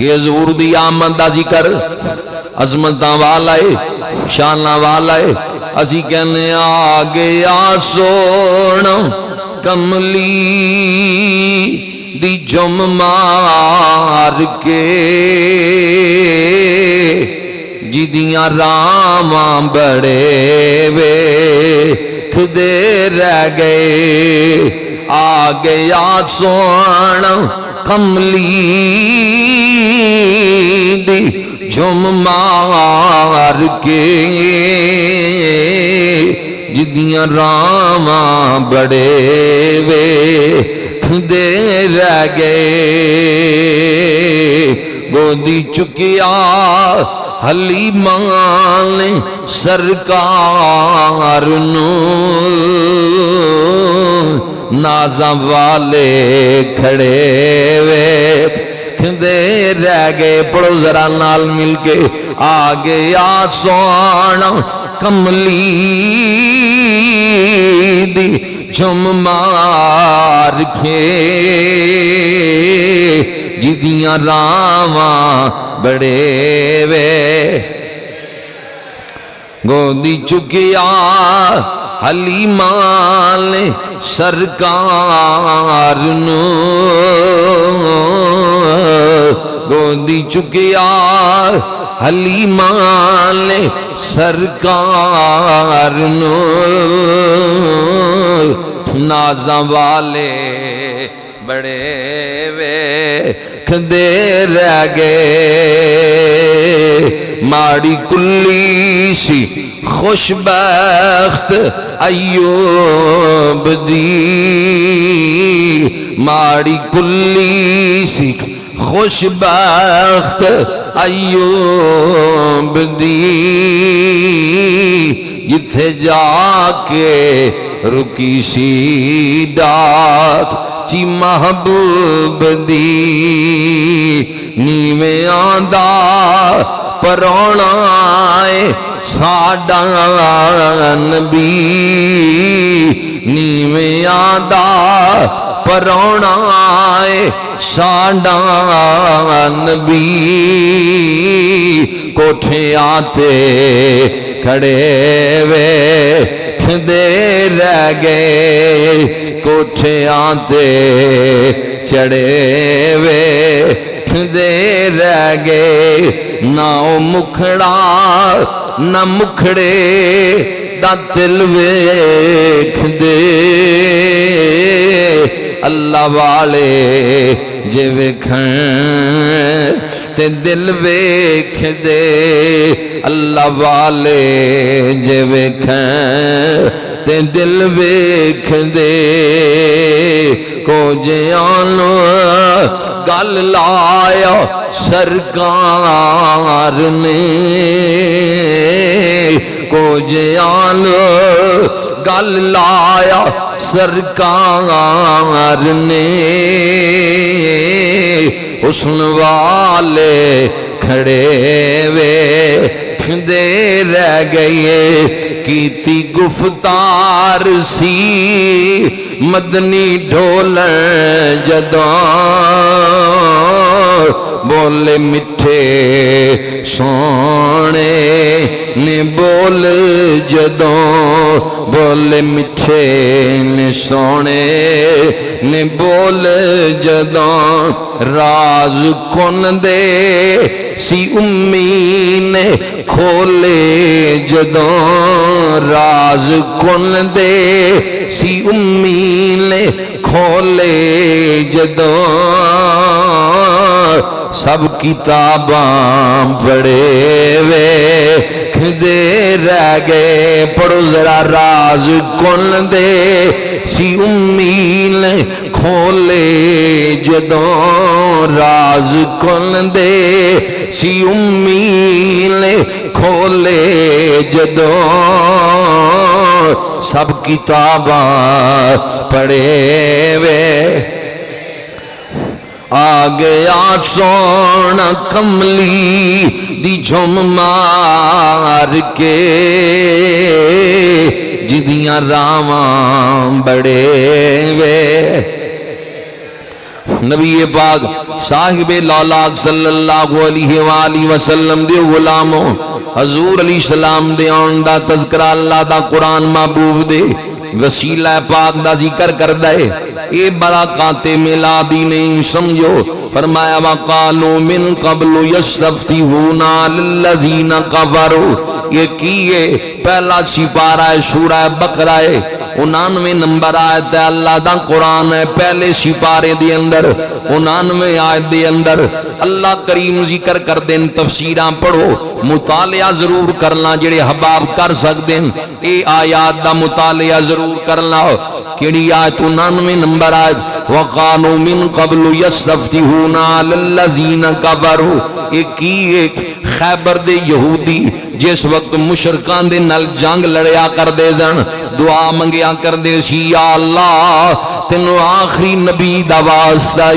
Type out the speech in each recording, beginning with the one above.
کہ حضور دی آمد دا ذکر عظمتاں والا ہے شاناں والا ہے اسی کہنے آ گیا سونا کملی دی جم مار کے جدیاں راماں بڑے ویکھدے رہ گئے آ گیا سونا کملی دی جم مار کے جدیاں راماں بڑے ویکھدے رہ گئے گودی چکیا حلیمہ نے سرکار نو نازاں والے کھڑے ویکھدے رہ گئے پڑھو ذرا نال مل کے آ گیا سونا کملی دی جم مار کے جدیاں راواں بڑے وے گودی چکیا حلیمہ نے سرکار نو گودی چکیا حلیمہ نے سرکار نو نازاں والے بڑے ویکھدے رہ گئے ماڑی کلی سی خوشبخت ایوب دی ماڑی کلی سی خوشبخت ایوب دی جتھے جا کے رکی سی ڈاک چی محبوب دی نیویں آندہ پرونا ہے ساڈا نبی نیویں آندہ پرونا ہے ساڈا نبی کوٹھے آتے کھڑے ویکھدے رہ گئے کوٹھے آتے چڑھے ویکھدے رہ گئے نہ او مکھڑا نہ مکھڑے دا دل ویکھدے اللہ والے جے ویکھن تے دل ویکھدے اللہ والے جے ویکھن تے دل ویکھدے کو جیانو گل لایا سرکار نے کو جیانو گل لایا سرکار نے حسن والے کھڑے ویکھدے رہ گئے کیتی گفتار سی مدنی ڈھولن جداں بولے مٹھے سونے نے بول جدوں بولے مٹھے نے سونے نے بول جدوں راز کن دے سی امی نے کھولے جدوں راز کن دے سی امی نے کھولے جدوں سب کتاباں پڑھے ویکھدے رہ گئے پڑھو ذرا راز کن دے سی امی نے کھولے جدوں راز کن دے سی امی نے کھولے جدوں سب کتاباں پڑھے وے آ گیا سونا کملی دی جھم مار کے جدیاں راواں بڑے وے نبی پاک صاحب لالاک صلی اللہ علیہ وآلہ وسلم دے غلاموں حضور علیہ السلام دے آن دا تذکرہ اللہ دا قرآن محبوب دے وسیلہ پاک دا ذکر کر دے اے برکات میلادی نہیں سمجھو فرمایا وقالوا من قبل یستفتحون علی الذین کفروا یہ کیے پہلا سپارہ سورہ بقرہ 99 نمبر آیت ہے اللہ دا قرآن ہے پہلے سپارے دے اندر 99 آیت دے اندر اللہ کریم ذکر کر دیں تفسیراں پڑھو مطالعہ ضرور کرنا جڑے حباب کر سکتے ہیں اے آیات دا مطالعہ ضرور کرنا کیڑی آیت 99 نمبر آیت وقالوا من قبل یستفتحون علی الذین کفروا یہ کیے خیبر دے یہودی جس وقت مشرکان دے نال جنگ لڑیا کر دے دن دعا منگیا کر دے سی یا اللہ تینو آخری نبی دا واسطہ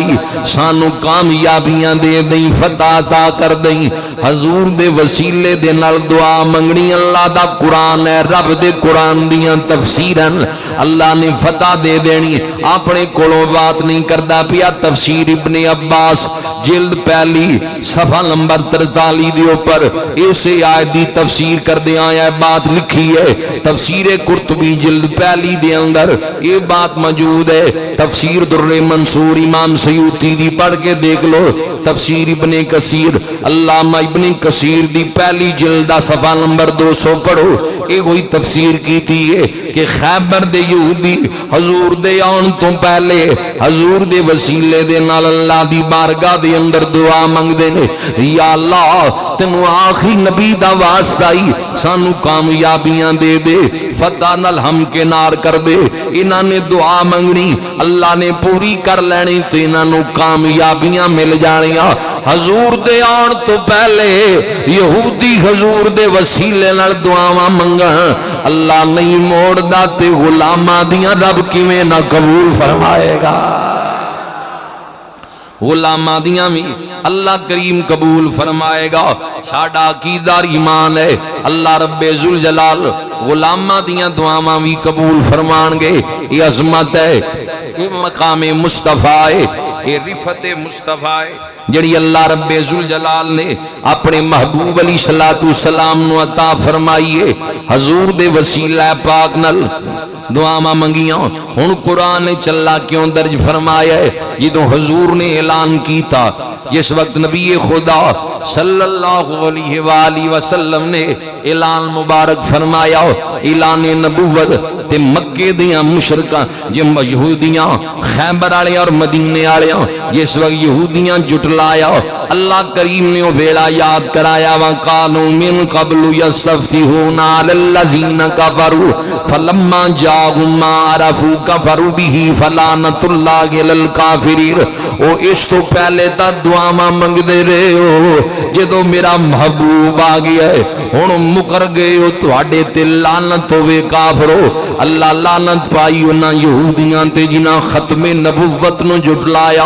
سانو کامیابیاں دے دیں فتح عطا کر دیں حضور دے وسیلے دے نال دعا منگنی اللہ دا قرآن ہے رب دے قرآن دیاں تفسیرن اللہ نے فتح دے دینی اپنے کولوں بات نہیں کردا پیا تفسیر ابن عباس جلد پہلی صفحہ نمبر 43 دے اوپر اسے آیت دی تفسیر کر دے آیا بات لکھی ہے تفسیر قرطبی جلد پہلی دے اندر یہ بات موجود ہے تفسیر در منصور امام سیوطی دی پڑھ کے دیکھ لو تفسیر ابن کثیر علامہ ابن کثیر دی پہلی جلدہ صفحہ نمبر 200 پڑھو یہ وہی تفسیر کی تھی کہ خیبر دے یہودی حضور دے آن تو پہلے حضور دے وسیلے دے نال اللہ دی بارگاہ دے اندر دعا منگ دے نے یا اللہ تینو آخری نبی دا واسطہ سانو کامیابیاں دے دے فتح نال ہم کے نار کر دے انہاں نے دعا منگنی اللہ نے پوری کر لینی تو انہاں نو کامیابیاں مل جانیاں حضور دے آن تو پہلے یہودی حضور دے وسیلے نال دعاواں منگا اللہ نہیں موڑ دا تے غلاماں دیاں رب کیویں نہ قبول فرمائے گا غلاماں دیاں بھی اللہ کریم قبول فرمائے گا ساڈا عقیدہ ایمان ہے اللہ رب ذوالجلال غلاماں دیاں دعاواں بھی قبول فرمان گے یہ عظمت ہے یہ مقام مصطفیٰ ہے یہ رفت مصطفیٰ ہے جڑی اللہ رب ذوالجلال نے اپنے محبوب علیہ السلام نو عطا فرمائیے حضور دے وسیلہ پاک نل دعاواں منگیاں ہن قرآن نے چلا کیوں درج فرمایا ہے جدوں حضور نے اعلان کیتا جس وقت نبی خدا صلی اللہ علیہ وآلہ وسلم نے اعلان مبارک فرمایا اعلان نبوت تے مکے دیاں مشرکاں جم یہودیاں خیبر والے اور مدینے والے جس وقت یہودیاں جٹلایا اللہ کریم نے وہ ویلا یاد کرایا وقالوا من قبل یستفتحون علی الذین کفروا فلما جاءهم ما عرفوا كفروا به فلعنۃ اللہ علی الکافرین او اس تو پہلے تا دعاواں منگدے رہے ہو جدو میرا محبوب آ گیا ہے ہن مکر گئے ہو تواڈے تے لعنت ہوے کافرو اللہ لعنت پائی انہاں یہودیاں تے جنہاں ختم نبوت نو جھٹلایا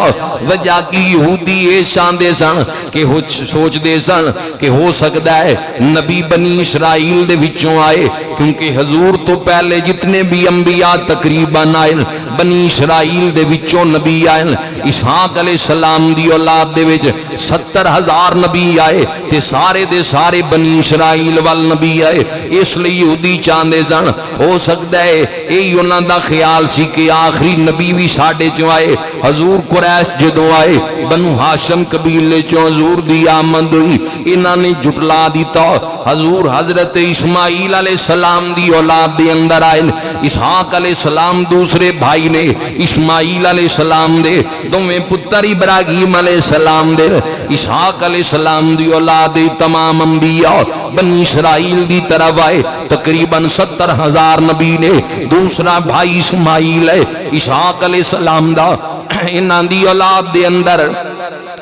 وجہ کی یہودی اے شاندے سن کہ سوچ دے سن کہ ہو سکتا ہے نبی بنی اسرائیل دے وچوں آئے کیونکہ حضور تو پہلے جتنے بھی انبیاء تقریباً آئے بنی اسرائیل دے وچوں نبی آئے اسحاق علیہ السلام دی اولاد دے وچ 70,000 نبی آئے تے سارے دے سارے بنی اسرائیل وال نبی آئے اس لئے یہودی چاندے سن ہو سکتا ہے اے انہاں دا خیال سی کہ آخری نبی بھی ساڈے چوں آئے حضور قریش جدوں آئے بنو ہاشم قبیلے چوں حضور دی آمد ہوئی انہاں نے جھٹلا دیتا حضور حضرت اسماعیل علیہ السلام دی اولاد دے اندر آئے اسحاق علیہ السلام دوسرے بھائی نے اسماعیل علیہ السلام دے دوویں پتر ابراہیم علیہ السلام دے اسحاق علیہ السلام دی اولاد تمام انبیاء بنی اسرائیل دی طرف آئے تقریباً 70,000 نبی نے دوسرا بھائی اسماعیل ہے اسحاق علیہ السلام دا انہاں دی اولاد دے اندر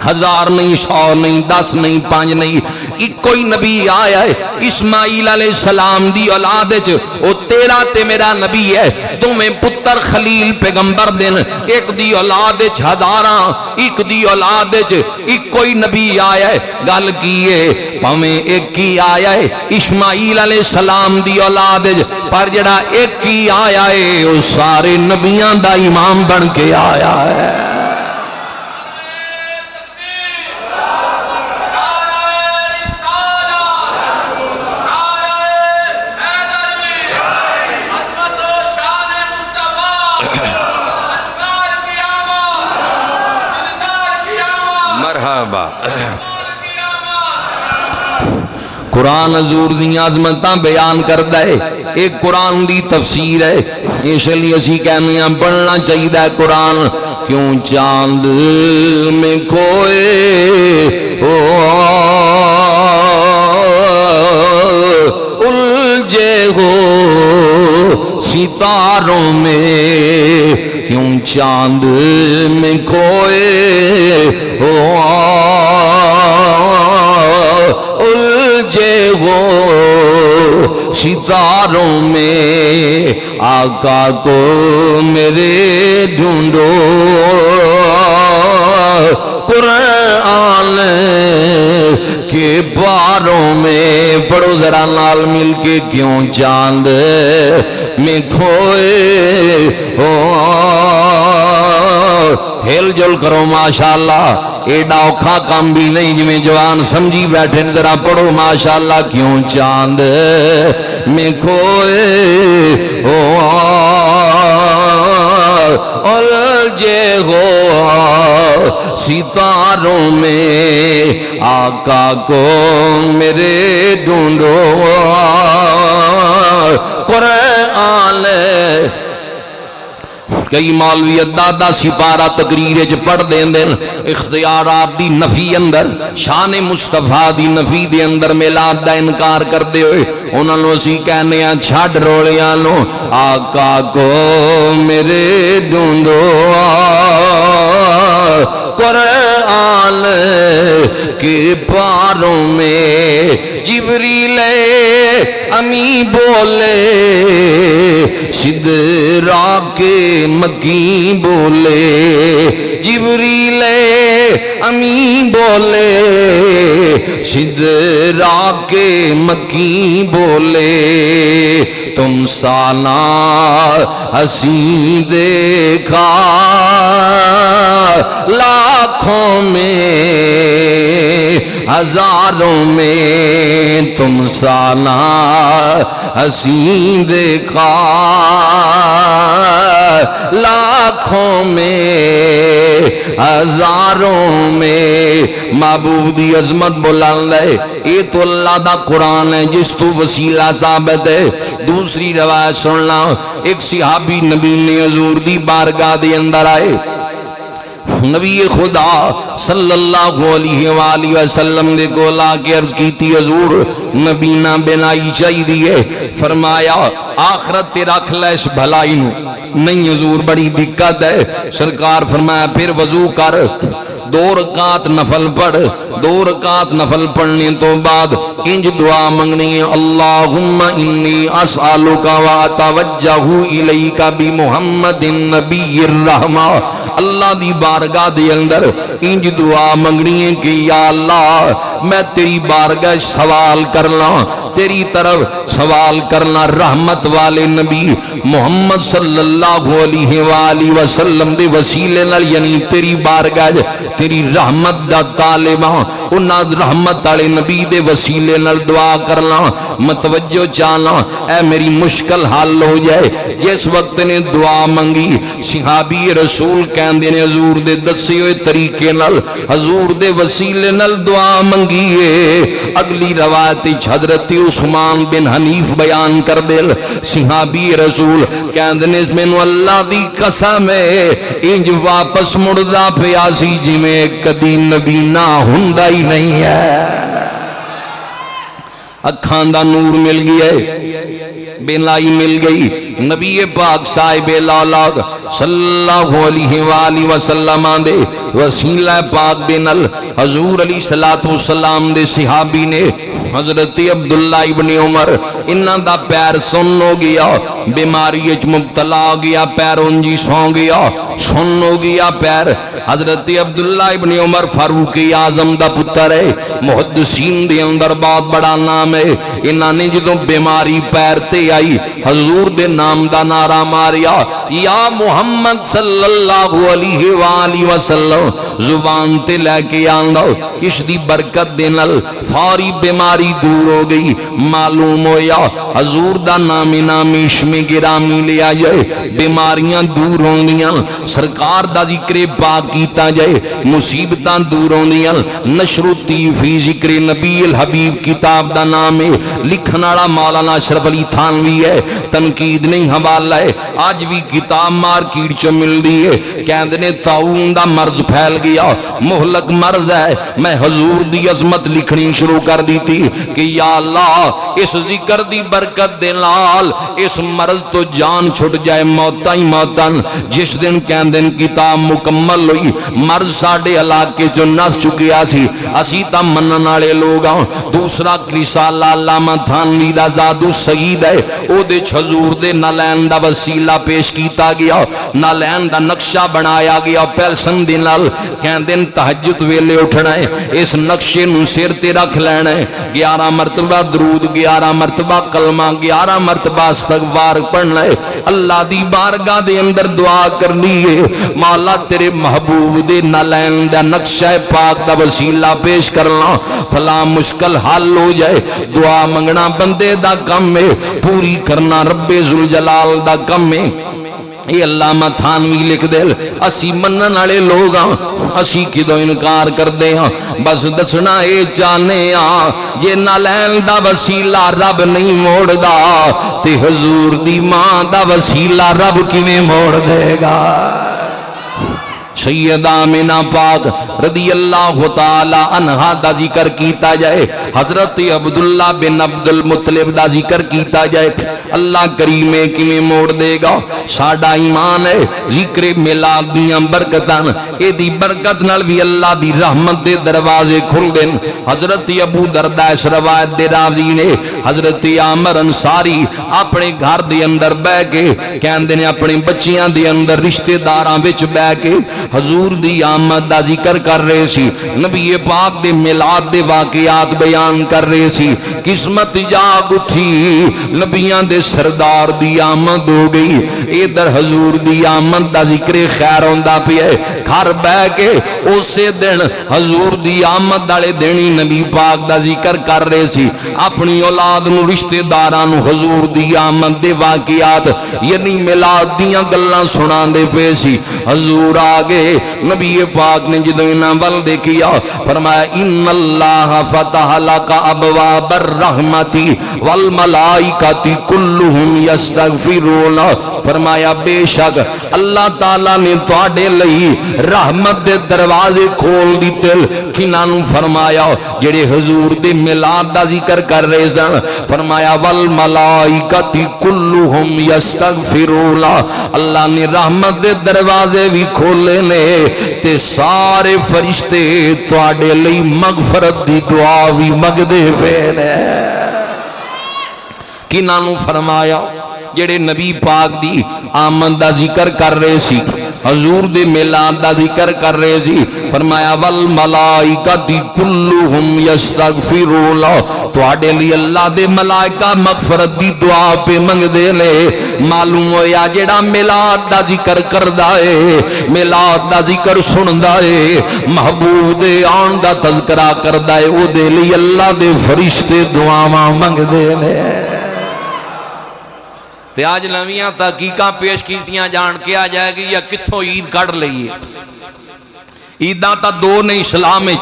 1000 نہیں 100 نہیں 10 نہیں 5 نہیں ایک کوئی نبی آیا ہے اسماعیل علیہ السلام دی اولاد وچ او تیرا تے میرا نبی ہے دوویں پتر خلیل پیغمبر دین ایک دی اولاد وچ ہزاراں ایک دی اولاد وچ ایک کوئی نبی آیا ہے گل کی ہے پاویں ایک ہی آیا ہے اسماعیل علیہ السلام دی اولاد وچ پر جڑا ایک ہی آیا ہے او سارے نبیاں دا امام بن کے آیا ہے قرآن حضور دی عظمتاں بیان کردا ہے، ایک قرآن دی تفسیر ہے، اس لیے اسی کہنے ہیں پڑھنا چاہیے قرآن۔ کیوں چاند میں کھوئے الجھے ہو ستاروں میں، کیوں چاند میں کھوئے الجھے ہو ستاروں میں، آقا کو میرے ڈھونڈو قرآن کے باروں میں۔ پڑھو ذرا نال مل کے، کیوں چاند میں کھوئے ہل جل کرو ماشاءاللہ، ایڈا اوکھا کام بھی نہیں جویں جوان سمجھی بیٹھے، ذرا پڑھو ماشاءاللہ۔ کیوں چاند میں کھوئے الجھے ہو ستاروں میں، آقا کو میرے ڈھونڈو قرآن۔ کئی مولوی دادا سپارہ تقریر چ پڑھ دین اختیارات دی نفی اندر، شان مصطفیٰ دی نفی دے اندر میلاد دا انکار کر دے ہوئے انہوں نے اسی کہنے ہیں چھاڑ روڑیاں لو، آقا کو میرے ڈھونڈو قرآن کے پاروں میں۔ جبریل امی بولے سدرا کے مکی بولے، جبریل امی بولے سدرا کے مکی بولے، تم سالہ حسین دیکھا لاکھوں میں ہزاروں میں، تم سالہ حسین دیکھا لاکھوں میں ہزاروں میں۔ معبود دی عظمت بلند ہے، یہ تو اللہ دا قرآن ہے جس تو وسیلہ ثابت ہے۔ دوسری روایت سننا، ایک صحابی نبی نے حضور دی بارگاہ دے اندر آئے، نبی خدا صلی اللہ علیہ وآلہ وسلم دے کو لا کے عرض کی تھی حضور نبینا بنائی چاہی دیئے، فرمایا آخرت تے رکھ لے اس بھلائی نو، نہیں حضور بڑی دقت ہے۔ سرکار فرمایا پھر وضو کر، 2 رکعت نفل پڑھ، 2 رکعت نفل پڑھنے تو بعد انج دعا منگنی ہے، اللہم انی اسألک واتوجہ الیک بمحمد النبی الرحمہ۔ اللہ دی بارگاہ دے اندر انج دعا منگنی ہے کہ یا اللہ میں تیری بارگاہ سوال کرنا، تیری طرف سوال کرنا رحمت والے نبی محمد صلی اللہ علیہ وآلہ وسلم دے وسیلے نال، یعنی تیری بارگاہ تیری رحمت دا طالباں انہاں رحمت والے نبی دے وسیلے نال دعا کرنا، متوجہ چاہنا اے میری مشکل حل ہو جائے۔ جس وقت نے دعا منگی صحابی رسول کہندے نے حضور دے دسے ہوئے طریقے نال حضور دے وسیلے نال دعا منگی ہے۔ اگلی روایت حضرت عثمان بن حنیف بیان کر دل، صحابی رسول کہندے نے مینوں اللہ دی قسم ہے انج واپس مڑدا پیا سی جویں کدی نبی نہ ہوندا ہی نہیں ہے۔ اکھاں دا نور مل گیا ہے، بینائی مل گئی، نبی پاک صاحب اولاد صلی اللہ علیہ وآلہ وسلم دے وسیلہ پاک بینل حضور علیہ السلام دے صحابی نے حضرت عبداللہ ابن عمر انہاں دا پیر سن ہو گیا، بیماری اچ مبتلا ہو گیا، پیر انجی سو گیا، سن ہو گیا پیر۔ حضرت عبداللہ ابن عمر فاروق اعظم دا پتر ہے، محدثین دے اندر بہت بڑا نام ہے۔ انہاں نے جدوں بیماری پیر تے آئی حضور دے نام دا نعرہ ماریا، یا محمد صلی اللہ علیہ وآلہ وسلم، زبان تے لے کے آندا اس دی برکت دے نال فوری بیماری دور ہو گئی۔ معلوم ہویا حضور دا نام نامی اسم گرامی لیا جائے بیماریاں دور ہوں گیاں۔ سرکار دا ذکر پاک کیتا جائے مصیبتاں دور ہوندیاں نشر فی ذکر نبی الحبیب کتاب دا نام ہے لکھن والا مولانا اشرف علی تھانوی ہے تنقید نہیں حوالہ ہے آج بھی کتاب مارکیٹ چ ملدی ہے کہندے نے طاعون دا مرض پھیل گیا مہلک مرض ہے میں حضور دی عظمت لکھنی شروع کر دی تھی کہ یا اللہ اس ذکر دی برکت دے نال اس مرض تو جان چھٹ جائے موتا ہی موتن جس دن کہندے کتاب مکمل ہوئی مرض ساڈے علاقے جو نس چکیا سی اسی تا منن والے لوگ ہاں دوسرا رسالہ علامہ تھانوی دا زادو سعید ہے او دے حضور دے نالین دا وسیلہ پیش کیتا گیا نالین دا نقشہ بنایا گیا پیلسن دے نال کہندے تہجد ویلے اٹھنا ہے اس نقشے نو سر تے رکھ لینا ہے 11 مرتبہ درود 11 مرتبہ کلمہ 11 مرتبہ استغفار پڑھنا ہے اللہ دی بارگاہ دے اندر دعا کرنی ہے مولا تیرے محبوب دے نالین دا نقشہ پاک دا وسیلہ پیش کرنا فلا مشکل حل ہو جائے دعا منگنا بندے دا کم ہے پوری کرنا رب ذوالجلال دا کم ہے یہ علامہ تھانوی لکھ دے اسی منن والے لوگ ہاں اسی کدوں انکار کر دے ہاں بس دسنا اے چاہنے ہاں جے نالین دا وسیلہ رب نہیں موڑ دا تے حضور دی ماں دا وسیلہ رب کیویں موڑ دے گا سیدہ آمینہ پاک رضی اللہ تعالی عنہا دا ذکر کیتا جائے حضرت عبداللہ بن عبد المطلب دا ذکر کیتا جائے اللہ کریم کی میں موڑ دے گا ساڑا ایمان ہے ذکر میلاد دیاں برکتان اے دی برکت نال بھی اللہ دی رحمت دے دروازے کھل دیں حضرت ابو دردہ اس روایت دے راوی نے حضرت عامر انصاری اپنے گھر دے اندر بے کے کہندے نے اپنے بچیاں دے اندر رشتہ داراں وچ بے کے حضور دی آمد دا ذکر کر رہے سی نبی پاک دے میلاد دے واقعات بیان کر رہے سی قسمت جاگ اٹھی نبیاں دے سردار دی آمد ہو گئی ادھر حضور دی آمد دا ذکر خیر ہوندا پیا ہے گھر بہ کے اسے دن حضور دی آمد والے دینی نبی پاک دا ذکر کر رہے سی اپنی اولاد نو رشتہ داراں نو حضور دی آمد دے واقعات یعنی میلاد دیاں گلاں سناندے پے سی حضور آگے نبی پاک نے جدو انہاں ول دیکھیا فرمایا ان اللہ فتح لک ابواب الرحمت والملائکۃ کلھم یستغفرون فرمایا بے شک اللہ تعالی نے تواڈے لئی رحمت دے دروازے کھول دیتے کیناں نوں فرمایا جڑے حضور دے میلاد دا ذکر کر رہے سن فرمایا والملائکۃ کلھم یستغفرون اللہ نے رحمت دے دروازے بھی کھولے نے تے سارے فرشتے تواڈے لئی مغفرت دی دعا بھی مگدے پے نے کناں نوں فرمایا جڑے نبی پاک دی آمد دا ذکر کر رہے سی حضور دے میلاد دا ذکر کر رہے سی فرمایا والملائکۃ کلھم یستغفرون تواڈے لئی اللہ دے ملائکہ مغفرت دی دعا پہ منگدے نے معلوم ہویا جڑا میلاد دا ذکر کردا ہے میلاد دا ذکر سندا ہے محبوب دے آن دا تذکرہ کردا ہے او دے لئی اللہ دے فرشتے دعاواں منگدے نے تے آج نویاں تحقیقاں پیش کیتیاں جان کیا جائے گی یا کتھوں عید کڑ لئیے عیداں تا دو نہیں اسلام میں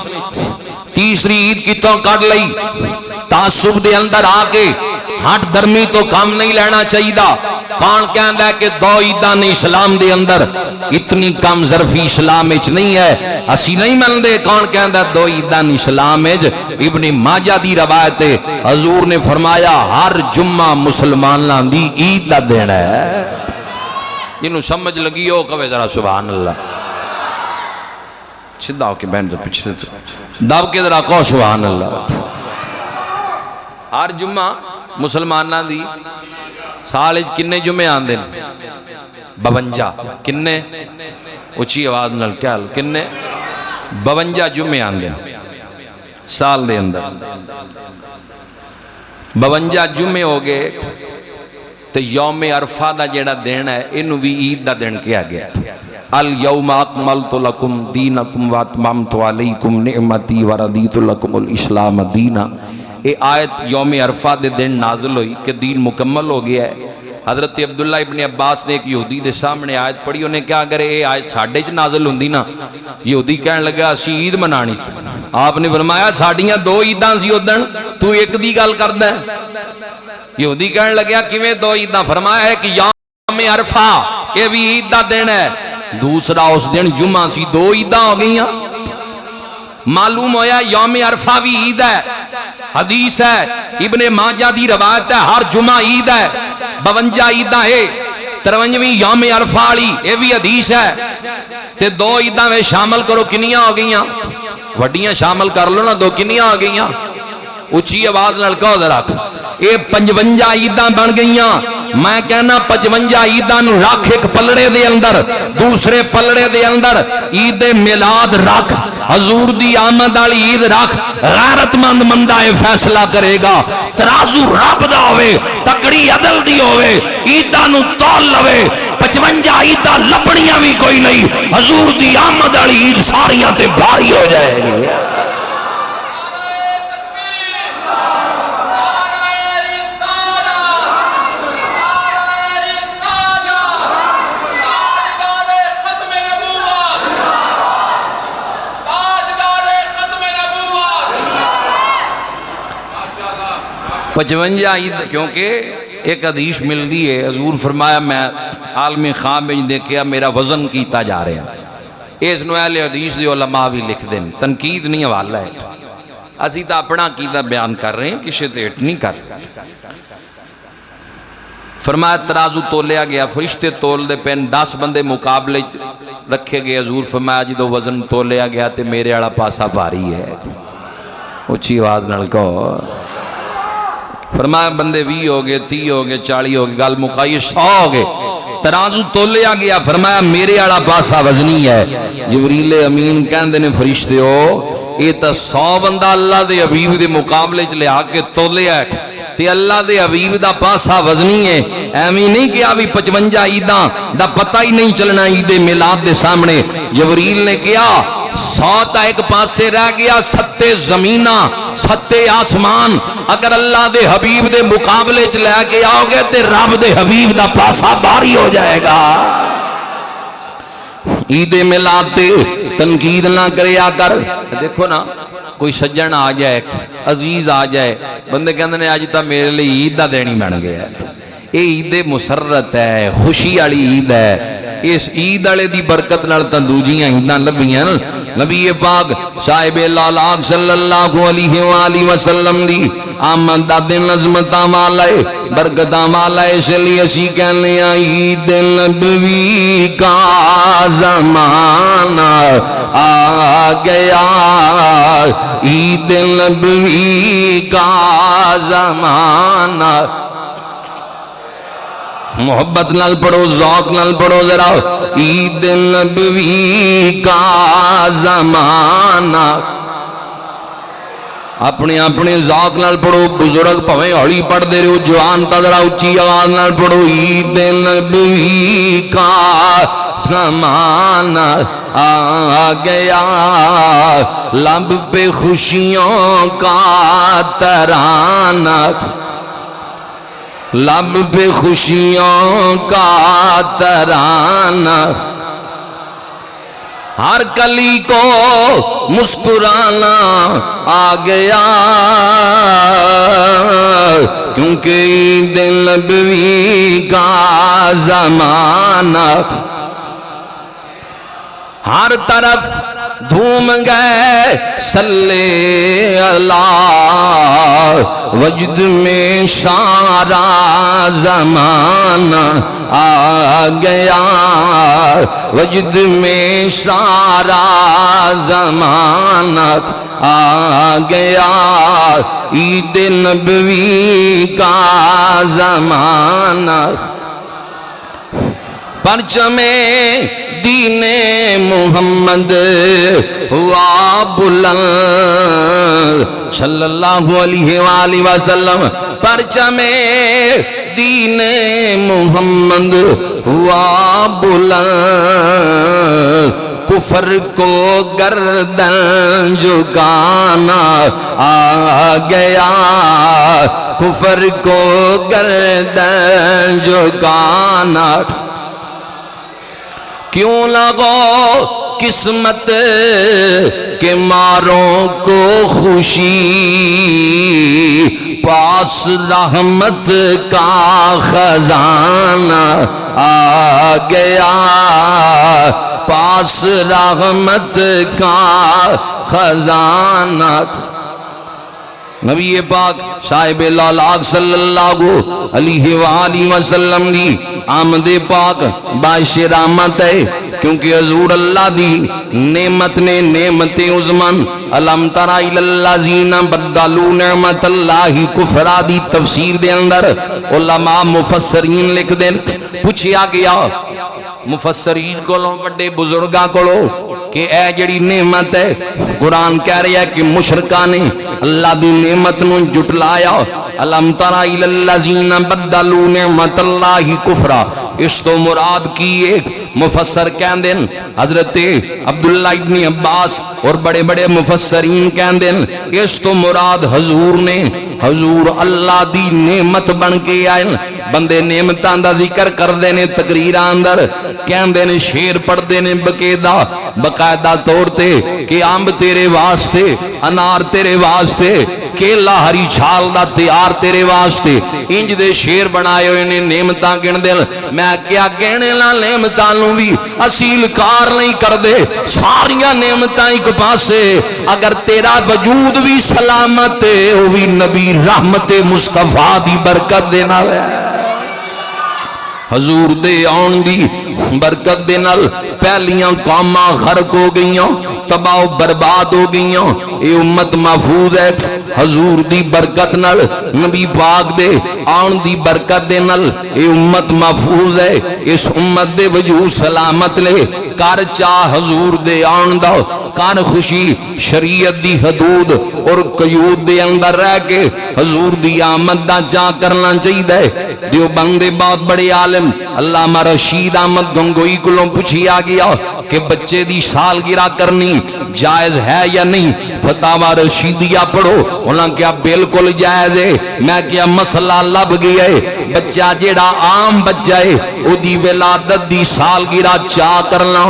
تیسری عید کتھوں کڑ لئی تعصب دے اندر آکے ہٹ درمی تو کام نہیں لینا چاہیے کون کہندا ہے کہ دو عیداں نہیں اسلام دے اندر اتنی کم ظرفی اسلام وچ نہیں ہے اسی نہیں مندے کون کہندا ہے دو عیداں نہیں اسلام وچ ابن ماجہ دی روایت ہے حضور نے فرمایا ہر جمعہ مسلماناں دی عید دا دن ہے جنوں سمجھ لگی ہو کہے ذرا سبحان اللہ سیدھا ہو کے بہن جو پیچھے دب کے ذرا کہو سبحان اللہ ہر جمعہ مسلماناں دی سال کنے جمعے آندے 52 کنے اچھی آواز نال کیا کنے 52 جمعے آندے سال دے اندر 52 جمعے ہو گئے تو یوم عرفہ دا جیڑا دن ہے انہوں بھی عید دا دن کیا گیا الیوم اکملت لکم دینکم واتممت علیکم نعمتی وردیت لکم الاسلام دینا یہ آیت یوم عرفہ دے دن نازل ہوئی کہ دین مکمل ہو گیا ہے۔ حضرت عبداللہ ابن عباس نے ایک یہودی دے سامنے آیت پڑھی، انہیں کیا اگر یہ آیت ساڈے چ نازل ہوندی نا، یہودی کہنے لگا اسی عید منانی سی۔ آپ نے فرمایا ساڈیاں دو عیداں سی اودن، تو ایک دی گل کردا ہے؟ یہودی کہنے لگا کیویں دو عیداں؟ فرمایا ہے کہ یوم عرفہ یہ بھی عید دا دن ہے، دوسرا اس دن جمعہ سی، دو عیداں ہو گئیاں۔ معلوم ہویا یوم عرفہ بھی عید ہے، حدیث ہے ابن ماجہ دی روایت ہے ہر جمعہ عید ہے، 52 عیداں ہے، 53ویں یوم عرفہ والی یہ بھی حدیث ہے، تے دو عیداں میں شامل کرو کنیاں ہو گئیاں؟ وڈیاں شامل کر لو نا، دو کنیاں ہو گئیاں؟ اچھی آواز نال کہو ذرا، یہ 55 عیداں بن گئیاں۔ میں کہنا 55 عیداں نو رکھ ایک پلڑے دے اندر، دوسرے پلڑے دے اندر عید میلاد رکھ، حضور دی آمد والی عید رکھ، غیرت مند بندہ اے فیصلہ کرے گا، ترازو رب دا ہوئے، تکڑی عدل دی ہوئے، عیداں نو تول لوے، 55 عیداں لبڑیاں بھی کوئی نہیں، حضور دی آمد والی عید ساریاں تے بھاری ہو جائے گی۔ پچونجا عید، کیونکہ ایک حدیث مل دی ہے، حضور فرمایا میں عالم خام میں دیکھیا میرا وزن کیتا جا رہا ہے۔ اس نو اہل حدیث دے علماء بھی لکھ دیں، تنقید نہیں حوالہ ہے، اسی تا اپنا عقیدہ بیان کر رہے ہیں، کسی تے ہٹ نہیں کر۔ فرمایا ترازو تولیا گیا، فرشتے تول دے پین، 10 بندے مقابلے رکھے گئے، حضور فرمایا جدو وزن تولیا گیا تے میرے والا پاسا بھاری ہے، اچھی آواز نال کہو۔ فرمایا بندے 20 ہو گئے، 30 ہو گئے، 40 ہو گئے، گل مکائی 100 ہو گئے، ترازو تولیا گیا، فرمایا میرے والا پاسا وزنی ہے۔ جبریل امین کہندے نے فرشتے ہو یہ تا 100 بندہ اللہ دے حبیب دے مقابلے چ لیا کے تولیا ہے تے اللہ دے حبیب دا پاسا وزنی ہے، ایویں نہیں کہ ابھی 55 عیداں دا پتہ ہی نہیں چلنا عید میلاد دے سامنے۔ جبریل نے کیا 100 تا ایک پاسے رہ گیا، 7 زمیناں 7 آسمان اگر اللہ دے حبیب دے مقابلے چ لے کے آؤ گے تے رب دے حبیب دا پاسا بھاری ہو جائے گا۔ عید میلاد تے تنقید نہ کریا کر۔ دیکھو نا کوئی سجن آ جائے، عزیز آ جائے، بندے کہندے نے اج تا میرے لیے عید دا دین ہی بن گیا، یہ عید مسرت ہے، خوشی والی عید ہے۔ اس عید والے دی برکت نال تاں دوجیاں عیداں لبھیاں۔ نبی پاک صاحب لالاک صلی اللہ علیہ وآلہ وسلم دی آمد دا دن عظمتاں والا ہے، برکتاں والا ہے، اس لیے اسی کہنے ہیں عید نبوی کا زمانہ آ گیا، عید نبوی کا زمانہ۔ محبت نال پڑھو، ذوق نال پڑھو ذرا، عید نبوی کا زمانہ۔ اپنے اپنے ذوق نال پڑھو، بزرگ پویں ہولی پڑھ دے رہو، جوان تا ذرا اچھی آواز نال پڑھو، عید نبوی کا زمانہ آ گیا، لب پہ خوشیوں کا ترانہ، لب پہ خوشیوں کا ترانہ، ہر کلی کو مسکرانا آ گیا، کیونکہ عید نبوی کا زمانہ۔ ہر طرف دھوم گئے صلی اللہ، وجد میں سارا زمانہ آ گیا، وجد میں سارا زمانہ آ گیا، عید نبوی کا زمانہ۔ پرچم دین محمد ہوا بلند صلی اللہ علیہ وآلہ وسلم، پرچم دین محمد ہوا بلند، کفر کو گردن جھکانا آ گیا، کفر کو گردن جھکانا کیوں لگو قسمت کے ماروں کو خوشی، پاس رحمت کا خزانہ آ گیا، پاس رحمت کا خزانہ۔ نبی پاک صاحب لالاک صلی اللہ علیہ وآلہ وسلم دی آمد پاک باعث رحمت ہے، کیونکہ حضور اللہ دی نعمت نے نعمت عظمن الم تر الی الذین بدلوا نعمت اللہ کفرا دی تفسیر دے اندر علماء مفسرین لکھ دیں، پوچھیا گیا مفسرین کولوں بڑے بزرگاں کولوں کہ اے جڑی نعمت ہے، قرآن کہہ رہا ہے کہ مشرکاں نے اللہ دی نعمت نو جھٹلایا، الم تر الی الذین بدلوا نعمت اللہ کفرا، اس تو مراد کی ایک مفسر کہندے حضرت عبداللہ ابن عباس اور بڑے بڑے مفسرین کہندے اس تو مراد حضور نے، حضور اللہ دی نعمت بن کے آئے، بندے نعمتاں دا ذکر کردے نے تقریراں اندر، کہندے نے شعر پڑھدے نے باقاعدہ طور تے کہ امب تیرے واسطے، انار تیرے واسطے، کیلا ہری چھال دا تیار تیرے واسطے، انج دے شعر بنائے ہوئے نے نعمتاں گن دے۔ میں کیا گہنے لا نعمتاں نو بھی اصیل کار نہیں کر دے، ساریاں نعمتاں ایک پاسے، اگر تیرا وجود بھی سلامت ہے وہ بھی نبی رحمت مصطفیٰ دی برکت دے نال ہے۔ حضور دے آن دی برکت دے نال پہلیاں قوماں غرق ہو گئیاں، تباہ و برباد ہو گئیاں، اے امت محفوظ ہے حضور دی برکت نال، نبی پاک دے آن دی برکت دے نال اے امت محفوظ ہے، اس امت دے وجود سلامت لے کر چاہ حضور دے آن دا، کر خوشی شریعت دی حدود اور قیود دے اندر رہ کے حضور دی آمد دا چاہ کرنا چاہیے۔ دیوبند دے بہت بڑے عالم علامہ رشید احمد گنگوئی کولوں پوچھیا گیا کہ بچے دی سالگرہ کرنی جائز ہے یا نہیں، فتاوی رشیدیہ پڑھو، انہاں کیا بالکل جائز ہے۔ میں کیا مسئلہ لب گیا ہے، بچہ جیڑا عام بچہ ہے او دی ولادت دی سالگرہ چاہ کرنا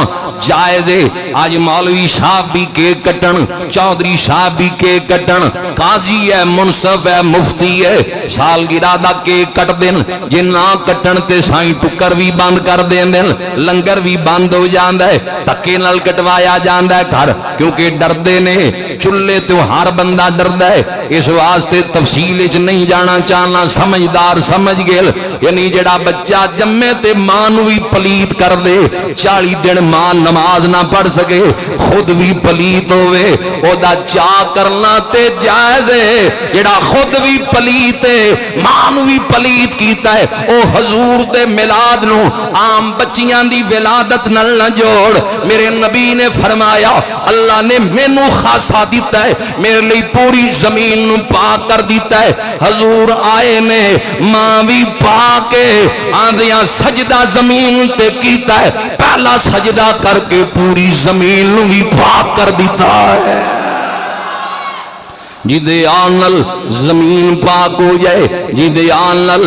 جائز ہے۔ آج مولوی صاحب بھی کیک کٹن، چودھری صاحب بھی کیک کٹن، قاضی ہے، منصف ہے، مفتی ہے، سالگرہ دا کیک کٹ دین، جے نہ کٹن تے سائیں ٹکر بھی بند کر دین، لنگر بھی بند ہو جاندا ہے، تکے نال کٹوایا جاندا ہے گھر، کیونکہ ڈردے نے چلے تو ہر بندہ ڈردا ہے۔ اس واسطے تفصیل وچ نہیں جانا چاہنا، سمجھدار سمجھ گئے، یعنی جڑا بچہ جمے تے ماں نو بھی پلیت کر دے، 40 دن ماں نماز نہ پڑھ سکے، خود بھی پلیت ہوئے، او دا چاہ کرنا تے جائز ہے۔ جڑا خود بھی پلیت ہے، ماں نو بھی پلیت کیتا ہے، او حضور دے میلاد نو عام بچیاں دی ولادت نال نہ جوڑ۔ میرے نبی نے فرمایا اللہ نے مینوں خاصا دیتا ہے، میرے لئی پوری زمین نو پاک کر دیتا ہے۔ حضور آئے نے ماں بھی پاک ہے، آندیاں سجدہ زمین تے کیتا ہے، پہلا سجدہ کر کے پوری زمین نو بھی پاک کر دیتا ہے۔ جدے آنل زمین پاک ہو جائے، جدے آنل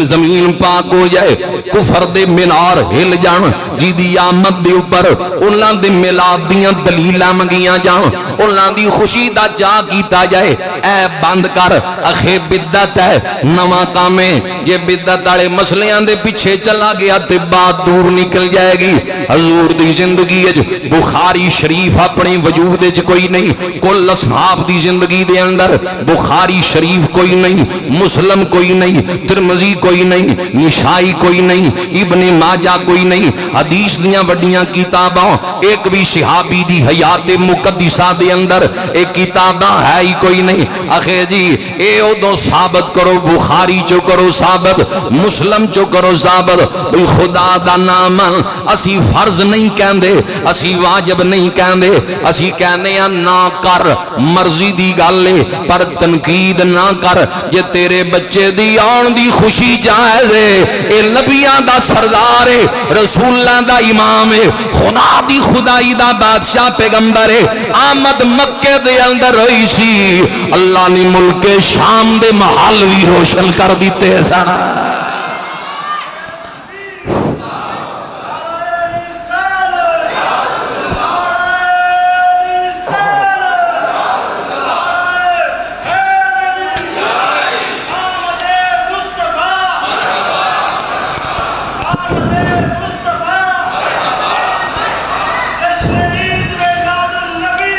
زمین پاک ہو جائے، کفر دے مینار ہل جان، جدی آمد دے اوپر انہاں دے میلاد دیاں دلیلاں منگیاں جان، انہاں دی خوشی دا چاہ کیتا جائے۔ اے بند کر، اخے بدعت ہے، نواں کام ہے، جے بدعت والے مسلیاں دے پیچھے چلا گیا تے بات دور نکل جائے گی۔ حضور دی زندگی وچ بخاری شریف اپنے وجود وچ کوئی نہیں، کل اصحاب دی زندگی دے اندر بخاری شریف کوئی نہیں، مسلم کوئی نہیں، ترمذی کوئی نہیں، نسائی کوئی نہیں، ابن ماجہ کوئی نہیں، حدیث دیاں وڈیاں کتاباں ایک بھی صحابی دی حیات مقدسہ دے اندر ایک کتاباں ہے ہی کوئی نہیں۔ اخے جی اے ادو ثابت کرو، بخاری چو کرو ثابت، مسلم چو کرو ثابت، بھئی خدا دا نام اسی فرض نہیں کہندے، اسی واجب نہیں کہندے، اسی کہنے ہیں نہ کر، مرضی دی گل پر تنقید نہ کر۔ جے تیرے بچے دی آن دی خوشی جائز ہے، اے نبیاں دا سردار ہے، رسولاں دا امام ہے، خدا دی خدائی دا بادشاہ پیغمبر ہے۔ آمد مکے دے اندر ہوئی سی، اللہ نے ملک شام دے محل بھی روشن کر دیتے سن۔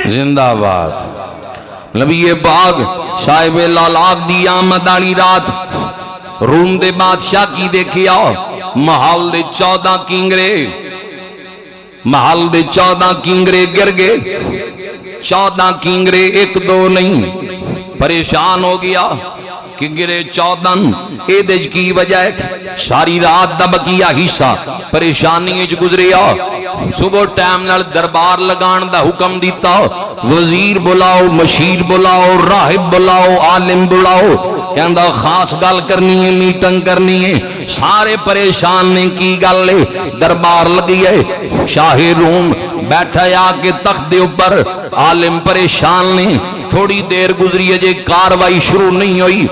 زندہ باد نبی پاک صاحب لالاک دی آمد والی رات روم دے بادشاہ کی دیکھیا، محل دے 14 کینگرے، محل دے 14 کینگرے گر گئے، 14 کینگرے ایک دو نہیں، پریشان ہو گیا کہ گرے 14 اے دج کی وجہ ہے، ساری رات دا بقیہ حصہ پریشانی اچ گزریا۔ صبح ٹائم نال دربار لگان دا حکم دیتا، وزیر بلاؤ، مشیر بلاؤ، راہب بلاؤ، عالم بلاؤ، کہندہ خاص گل کرنی ہے، میٹنگ کرنی ہے۔ سارے پریشان نے کی گل لے، دربار لگی ہے، شاہ روم بیٹھا یا کے تخت دے اوپر، عالم پریشان نے۔ تھوڑی دیر گزری ہے، کاروائی شروع نہیں ہوئی،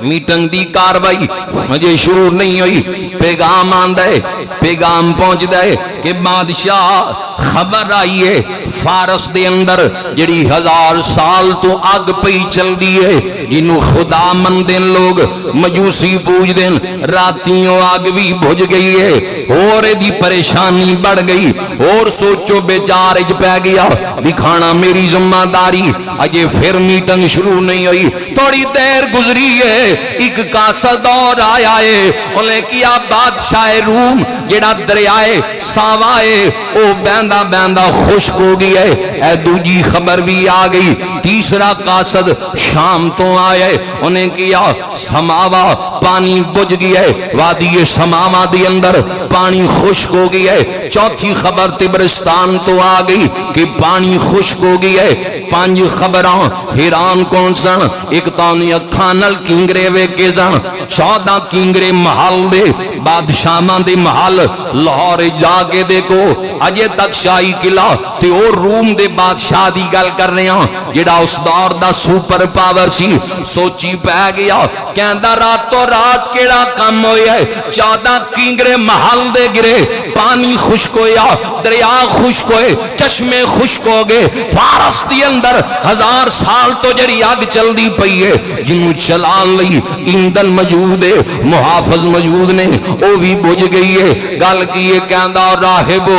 میٹنگ دی کاروائی مجھے شروع نہیں ہوئی، پیغام آندہ ہے، پیغام پہنچ دے کہ بادشاہ خبر آئی ہے فارس دے اندر جڑی 1000 سال تو آگ پئی چل دی ہے، جنہوں خدا مندین لوگ مجوسی پوچھ دین، راتیوں آگ بھی بھج گئی ہے، اور دی پریشانی بڑھ گئی، اور سوچو بیچار اج پہ گیا دکھانا میری ذمہ داری۔ اجے پھر میٹنگ شروع نہیں ہوئی، تھوڑی دیر گزری ہے، ایک قاصد اور آیا ہے، انہیں کیا بادشاہ روم جڑا دریائے ساوائے او بیندہ بیندہ خشک ہو گئی ہے، اے دوجی خبر بھی آ گئی۔ تیسرا قاصد شام تو آئے، انہیں کیا سماوا پانی بجھ گیا ہے، وادی سماوا دی اندر پانی خشک ہو گئی ہے۔ چوتھی خبر تبرستان تو آ گئی کہ پانی خشک ہو گئی ہے۔ 5 خبراں حیران کون سن، ایک تانی اکھانل کینگرے وے کے سن، 14 کینگرے محل دے بادشاہاں دے محل لاہور جا کے دیکھو، اجے تک شاہی قلعہ تے اور روم دے بادشاہ دی گل کر رہے ہیں جڑا اس دور دا سپر پاور سی۔ سوچی پہ گیا کہندا راتوں رات کیڑا کم ہویا ہے، 14 کینگرے محل دے گرے، پانی خشک ہویا، دریا خشک ہوئے، چشمے خشک ہو گئے۔ فارس دی اندر 1000 سال تو جڑی آگ چل دی پئی ہے، جنوں چلان لئی ایندھن موجود ہے، محافظ موجود نے، او بھی بجھ گئی ہے۔ گل کیے کہندا راہبو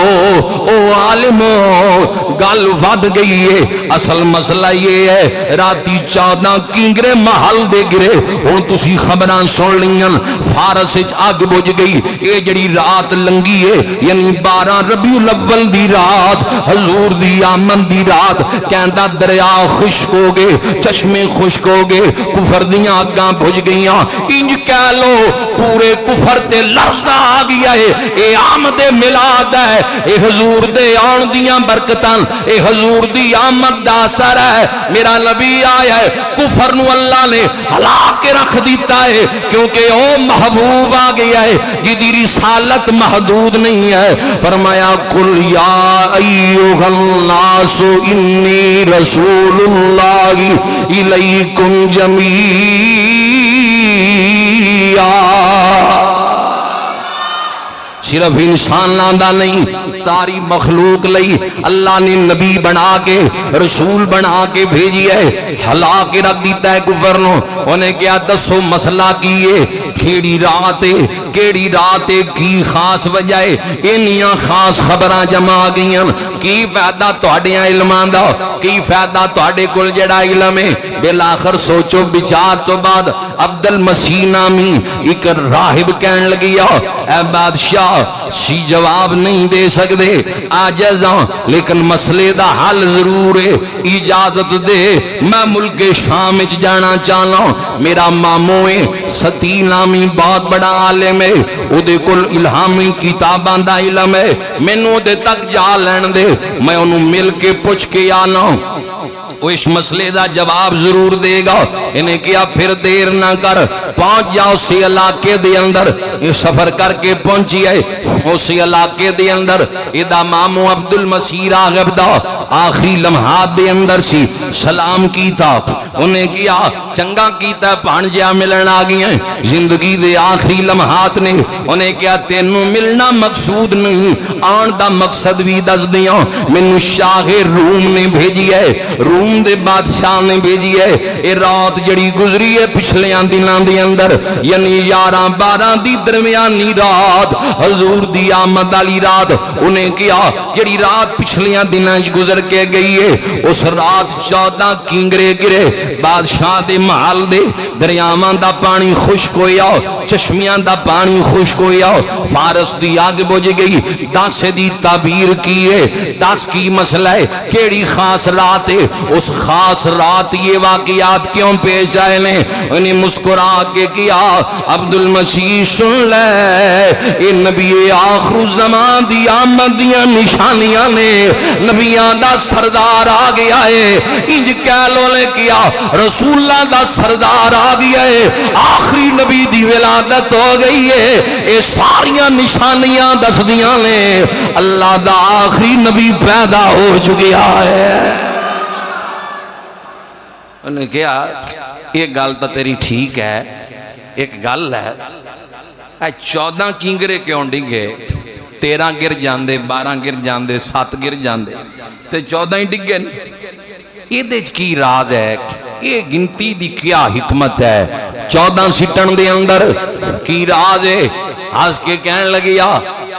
او عالمو گل ود گئی ہے، اصل مسئلہ یہ ہے راتی 14 کینگرے محل دے گرے، ہن تسی خبراں سن لیاں فارس وچ اگ بجھ گئی۔ اے جڑی رات لنگی ہے یعنی 12 ربیع الاول دی رات، حضور دی آمد دی رات، کہندا دریا خشک ہو گئے، چشمے خشک ہو گئے، کفر دیاں اگاں بجھ گئیاں، انج کہہ لو پورے کفر تے لرزہ آ گیا ہے۔ اے آمد ملاد ہے، اے حضور دے آن دیاں برکتاں، اے حضور دی آمد دا اثر ہے۔ میرا نبی آیا ہے، کفر نو اللہ نے ہلا کے رکھ دیتا ہے، کیونکہ او محبوب آ گیا ہے جدی رسالت محدود نہیں ہے۔ فرمایا قل یا ایھا الناس انی رسول اللہ الیکم جمیعا۔ صرف انسان لاندہ نہیں، تاری مخلوق لئی اللہ نے نبی بنا کے رسول بنا کے بھیجی ہے، ہلا کے رکھ دیتا ہے کفر نو۔ انہیں کیا دسو مسئلہ کیے، کیڑی رات کی خاص وجہ ہے، انیاں خاص خبراں جمع گئیاں، کی فائدہ تہاڈیاں علماں دا، کی فائدہ تہاڈے کول جڑا علم ہے۔ بالآخر سوچو بچار تو بعد عبد المسیح نامی ایک راہب کہن لگیا، اے بادشاہ سی جواب نہیں دے سکتے، عاجز ہاں، لیکن مسئلے دا حل ضرور ہے، اجازت دے میں ملک شام وچ جانا چاہنا۔ میرا ماموں ہے ستی نامی بہت بڑا عالم ہے، او دے کول الہامی کتاباں دا علم ہے، مینوں دے تک جا لین دے، میں انہوں مل کے پوچھ کے آنا۔ وہ اس مسئلے دا جواب ضرور دے گا. انہیں کیا پھر دیر نہ کر, پہنچ جا اس علاقے دے اندر. یہ سفر کر کے پہنچی ہے اس علاقے دے اندر. ادا مامو عبد المسیح راغب دا آخری لمحات دے اندر سی, سلام کیتا, انہیں کیا چنگا کیتا, بھانجا ملن آ گئی ہیں. زندگی دے آخری لمحات نے انہیں کیا تینوں ملنا مقصود نہیں, آن دا مقصد بھی دس دیاں. مینوں شاہ روم نے بھیجی ہے, روم دے بادشاہ نے بھیجی ہے. اے رات جڑی گزری ہے پچھلیاں دناں دے اندر, یعنی 11-12 دی درمیانی رات, حضور دی آمد والی رات. انہیں کیا جڑی رات پچھلیاں دناں گزر کے گئی ہے, اس رات 14 کینگرے گرے بادشاہ دے محل دے. دریاواں دا پانی خشک ہویا, چشمیاں دا پانی خشک ہویا, فارس دی آگ بجھ گئی. 10 دی تعبیر کی ہے, 10 کی مسئلہ ہے, کیڑی خاص رات ہے, اس خاص رات یہ واقعات کیوں پیش آئے نے. انہیں مسکرا کے کیا عبد المسیح سن لے, اے نبی آخر الزمان دی آمد دیاں نشانیاں نے, نبیاں دا سردار آ گیا ہے. انج کہلو نے کیا رسول اللہ دا سردار آ گیا ہے, آخری نبی دی ولادت ہو گئی ہے. اے ساریاں نشانیاں دس دیاں نے اللہ دا آخری نبی پیدا ہو چکیا ہے. انہیں کیا ایک گل تو تیری ٹھیک ہے, ایک گل ہے, 14 کینگرے کیوں ڈگے, 13 گر جاندے, 12 گر جاندے, 7 گر جاندے, تے 14 ہی ڈگے. یہ دیکھ کی راز ہے, یہ گنتی دی کیا حکمت ہے, 14 سٹن دے اندر کی راز ہے. ہس کے کہنے لگیا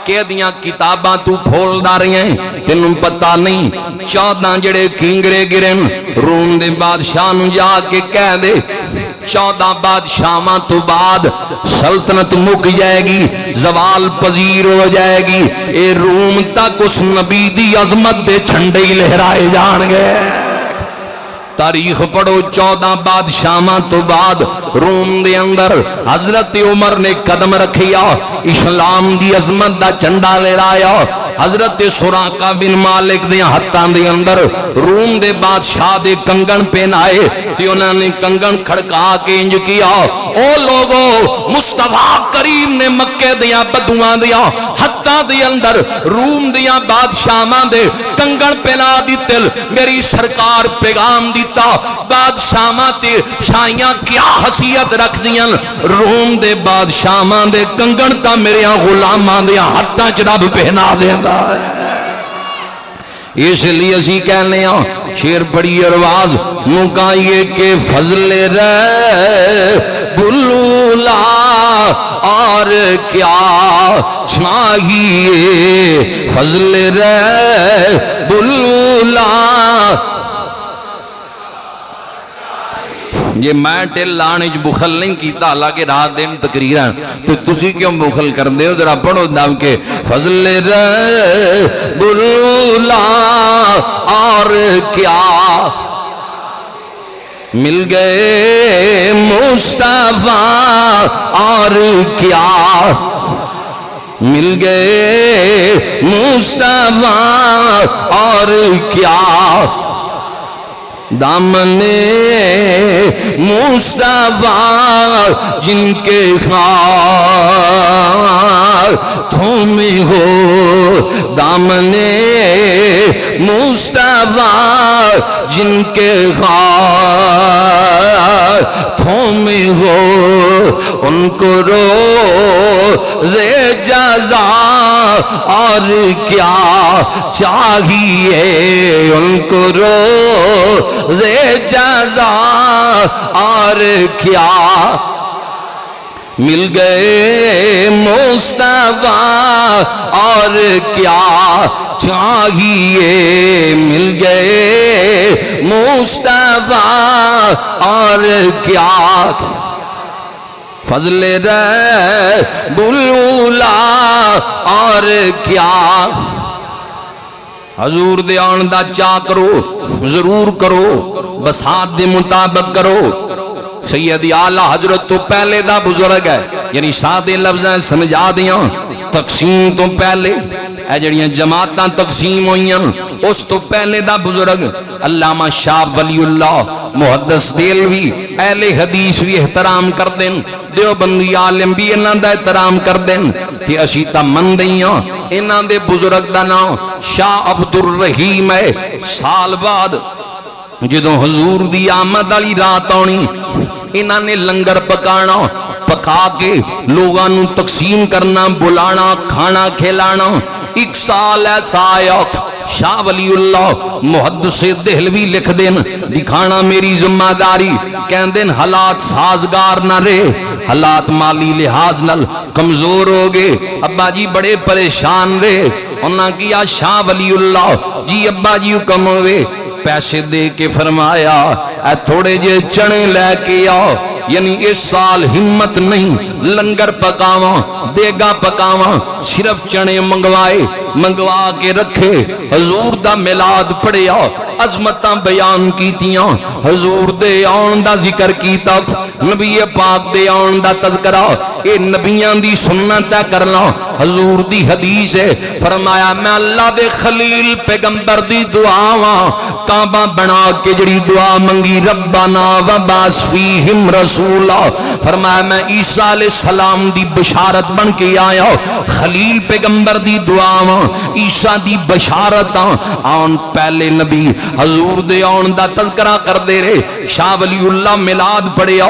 کہ دیاں کتاباں تو پھول دا رہی ہیں, تینوں پتہ نہیں 14 جڑے کینگرے گرن روم دے بادشاہ نو جا کے کہہ دے 14 بادشاہاں تو بعد سلطنت مک جائے گی, زوال پذیر ہو جائے گی. اے روم تک اس نبی دی عظمت دے جھنڈے لہرائے جان گے. تاریخ پڑھو, 14 بادشاہاں تو بعد روم دے اندر حضرت عمر نے قدم رکھیا, اسلام دی عظمت دا جھنڈا لہرایا. حضرت سراقہ بن مالک دے ہتھاں دے اندر روم دے بادشاہ دے کنگن پہنائے, تے انہاں نے کنگن کھڑکا کے انج کیا, او لوگو مصطفیٰ کریم نے مکے دیاں بدواں دیاں ہتھاں دے اندر روم دیاں بادشاہاں دے کنگن پہنا دیتے, میری سرکار پیغام دیتا بادشاہاں تے شاہیاں کیا حیثیت رکھ دیاں, روم دے بادشاہاں دے کنگن تا میرے غلاماں دے ہتھاں چ رب پہنا دیندا. اس لیے اسی کہنے ہیں شیر پڑھی ارواز مکائیے کہ فضل بلولا اور کیا چاہیے, فضل بلولا. یہ میں ٹل لانے جو بخل نہیں کیتا, حالانکہ رات دن تقریران, تو تسی کیوں بخل کر دے ہو, ذرا پڑھو دام کے فضل بلولا اور کیا مل گئے مصطفیٰ اور کیا مل گئے مصطفیٰ اور کیا, دامن مصطفیٰ جن کے ہاتھوں میں ہو, دامن مصطفیٰ جن کے ہاتھوں میں ہو, ان کو روزے جزا اور کیا چاہیے, ان کو روزے جزا اور کیا مل گئے مصطفیٰ اور کیا چاہیے, مل گئے مصطفیٰ اور کیا فضل بلولا اور کیا. حضور دے آن دا چاہ کرو, ضرور کرو, بسات دے مطابق کرو. سید اعلی حضرت تو پہلے دا بزرگ ہے, یعنی سادے لفظیں سمجھا دیاں. تقسیم تو پہلے اے جڑیاں جماعتاں تقسیم ہوئیاں اس تو پہلے دا بزرگ علامہ شاہ ولی اللہ محدث دہلوی اہل حدیث بھی احترام کر دیں، دیوبندی عالم بھی انہاں دا احترام کر دیں تے اسی تا من دئیاں انہاں دے بزرگ دا نام شاہ عبد الرحیم ہے۔ سال بعد جدوں حضور دی آمد والی رات آنی انہاں نے لنگر پکانا، پکا کے لوگاں نوں تقسیم کرنا، بلانا، کھانا کھلانا۔ ایک سال ایسا آیا شاہ ولی اللہ محدث دہلوی لکھ دین دکھانا میری ذمہ داری، کہن دین حالات سازگار نہ رہے، حالات مالی لحاظ نال کمزور ہو گئے، ابا جی بڑے پریشان رہے۔ انہاں کیا شاہ ولی اللہ جی ابا جی حکم ہوئے، پیسے دے کے فرمایا اے تھوڑے جے چنے لے کے آؤ، یعنی اس سال ہمت نہیں لنگر پکاواں دیگا پکاواں، صرف چنے منگوا کے رکھے۔ حضور دا میلاد پڑھیا، عظمتاں بیان کیتیاں، حضور دے آن دا ذکر کیتا، نبی پاک دے آن دا تذکرہ، اے نبیاں دی سنت ہے کرنا۔ حضور دی حدیث ہے، فرمایا میں اللہ دے خلیل پیغمبر دی دعاواں کعبہ بنا کے جڑی دعا منگی ربنا وبعث فیہم رسولا، فرمایا میں عیسیٰ علیہ السلام دی بشارت بن کے آیا، خلیل پیغمبر دی دعاواں عیسیٰ دی بشارتاں آن پہلے نبی حضور دے آن دا تذکرہ کر دے رہے۔ شاہ ولی اللہ میلاد پڑھیا،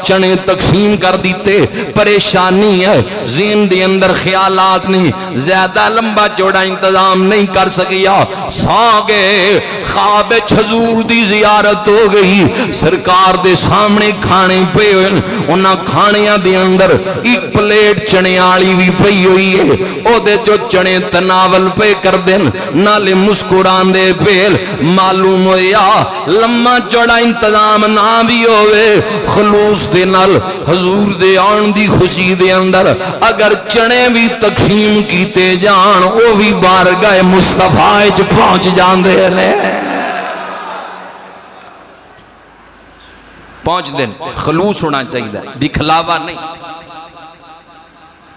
چنے تقسیم کر دیتے، پریشانی ہے ذہن دے اندر خیالات نہیں، زیادہ لمبا چوڑا انتظام نہیں کر سکیا، سو گئے خواب حضور دی زیارت ہو گئی، سرکار دے سامنے کھانے پہ ہوئے، انہاں کھانیاں دے اندر ایک پلیٹ چنے آلی بھی پئی ہوئی ہے، او دے جو چنے تناول پہ کر دیں نالے مسکران دے پیل، معلوم ہویا لمبا چوڑا انتظام نہ بھی ہوئے، خلوص دے نال حضور دے آن دی خوشی دے اندر اگر چنے بھی تقسیم کیتے جان او بھی بارگاہ مصطفیٰ وچ پہنچ جاندے نے، پہنچ دن۔ خلوص ہونا چاہیے، دکھلاوا نہیں،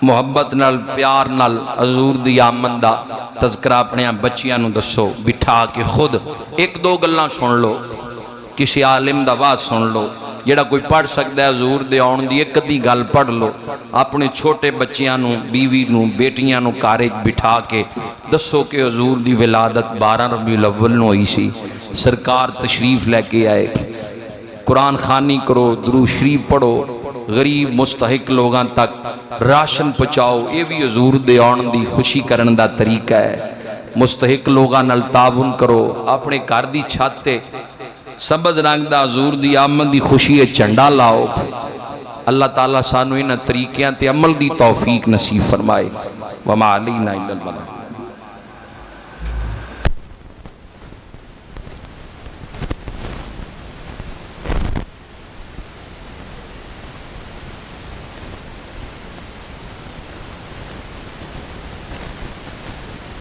محبت نال پیار نال حضور دی آمد دا تذکرہ اپنے بچیاں نو دسو، بٹھا کے خود ایک دو گلاں سن لو، کسی عالم دا واز سن لو، جڑا کوئی پڑھ سکتا ہے حضور دے آن دی ایک دی گل پڑھ لو، اپنے چھوٹے بچیاں نو، بیوی نو، بیٹیاں نو کارج بٹھا کے دسو کہ حضور دی ولادت 12 ربیع الاول نو ہوئی سی، سرکار تشریف لے کے آئے، قرآن خوانی کرو، درود شریف پڑھو، غریب مستحق لوگاں تک راشن پہنچاؤ، یہ بھی حضور دے آن دی خوشی کرن دا طریقہ ہے۔ مستحق لوگاں نال تعاون کرو، اپنے گھر دی چھت تے سبز رنگ دا حضور دی آمد دی خوشی جھنڈا لاؤ۔ اللہ تعالیٰ سانو انہاں طریقیاں تے عمل دی توفیق نصیب فرمائے۔ وما علینا الا البلاغ۔